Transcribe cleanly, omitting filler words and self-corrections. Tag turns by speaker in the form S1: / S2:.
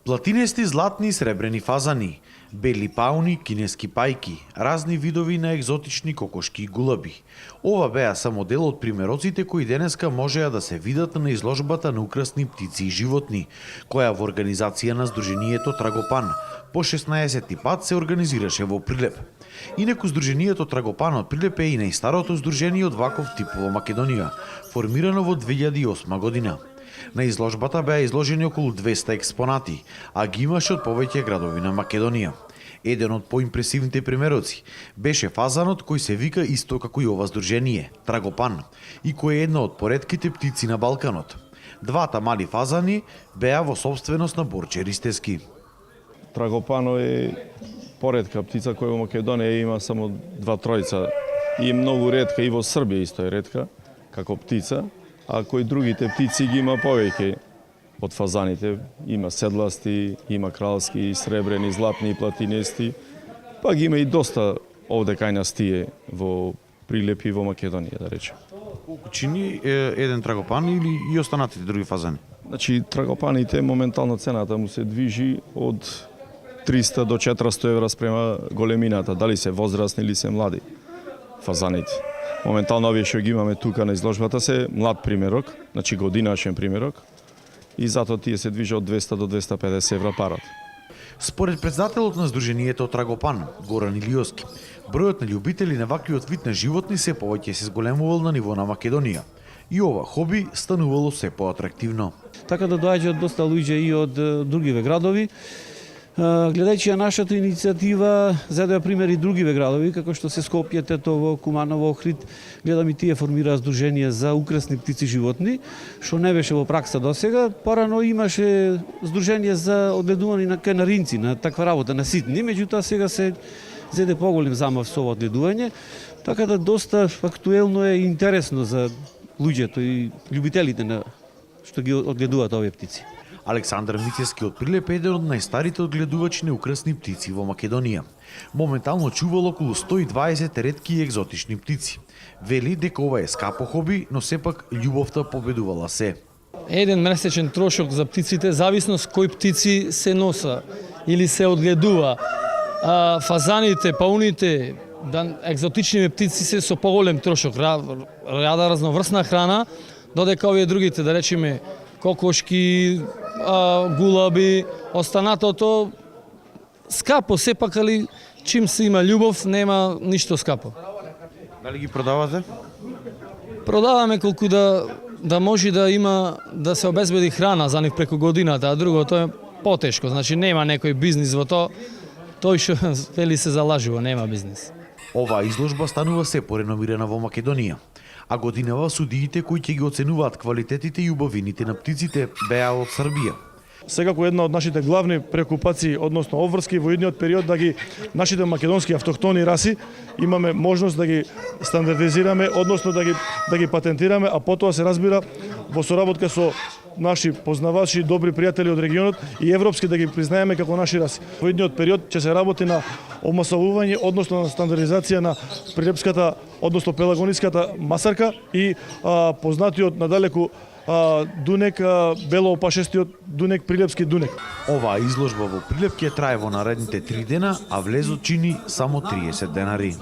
S1: Платинести, златни и сребрени фазани, бели пауни, кинески пајки, разни видови на екзотични кокошки и гулаби. Ова беа само дел од примероците кои денеска можеа да се видат на изложбата на украсни птици и животни, која во организација на Сдруженијето Трагопан по 16-ти пат се организираше во Прилеп. Инаку Сдруженијето Трагопан од Прилеп е и најстарото здружение од ваков тип во Македонија, формирано во 2008 година. На изложбата беа изложени околу 200 експонати, а ги имаше од повеќе градови на Македонија. Еден од поимпресивните примероци беше фазанот кој се вика исто како и ова здружение, Трагопан, и кој е една од поретките птици на Балканот. Двата мали фазани беа во собственост на Борче Ристевски.
S2: Трагопано е поретка птица која во Македонија има само 2-3 и е многу ретка и во Србија исто е ретка како птица, а кои другите птици ги има повеќе од фазаните. Има седласти, има кралски, сребрени, златни и платинести, па ги има и доста овде кај нас тие во Прилеп и во Македонија, да речем.
S1: Колку чини еден трагопан или и останатите други фазани?
S2: Значи, трагопаните, моментално цената му се движи од 300 до 400 евра спрема големината, дали се возрастни или се млади фазаните. Моментално овие што ги имаме тука на изложбата се млад примерок, значи годинашен примерок, и затоа тие се движат од 200 до 250 евра парат.
S1: Според председателот на Сдруженијето Трагопан, Горан Илиоски, бројот на љубители на ваквиот вид на животни се повеќе се зголемувал на ниво на Македонија. И ова хоби станувало се поатрактивно.
S3: Така да доаѓаат доста луѓе и од другиве градови. Гледајќи на нашата иницијатива, зедоа пример и другиве градови, како што се Скопје, Тетово, Куманово, Охрид, гледам и тие формираа здружение за украсни птици и животни, што не беше во пракса досега. Порано имаше здружение за одгледување на канаринци, на таква работа, на ситни, меѓутоа сега се зеде поголем замав со ова одгледување, така да доста актуелно е и интересно за луѓето и љубителите на што ги одгледуваат овие птици.
S1: Александар Мицевски од Прилеп е еден од најстарите одгледувачи на украсни птици во Македонија. Моментално чувал околу 120 ретки и екзотични птици. Вели дека ова е скапо хоби, но сепак љубовта победувала се.
S4: Еден месечен трошок за птиците, зависно с кои птици се носа или се одгледува. Фазаните, пауните, екзотични птици се со поголем трошок, рада разноврсна храна, додека овие другите, да речеме, кокошки, гулаби, останатото скапо сепак, али чим се има љубов, нема ништо скапо.
S1: Дали ги продавате?
S4: Продаваме колку да може да има да се обезбеди храна за нив преку годината, а другото е потешко, значи нема некој бизнис во тоа. Тој што вели се залажува, нема бизнис.
S1: Оваа изложба станува се пореномирана во Македонија, а годинава судиите кои ќе ги оценуваат квалитетите и убавините на птиците беа од Србија.
S5: Секако една од нашите главни прекупации, односно обврски во идниот период, да ги нашите македонски автохтони раси имаме можност да ги стандардизираме, односно да ги патентираме, а потоа се разбира во соработка со наши познавачи, добри пријатели од регионот и европски да ги признаеме како наши раси. Во идниот период ќе се работи на омасовување, односно на стандардизација на прилепската, односно пелагониската масарка и познатиот надалеку дунек, белоопашестиот дунек, прилепски дунек.
S1: Оваа изложба во Прилеп ќе трае во наредните 3 дена, а влезот чини само 30 денари.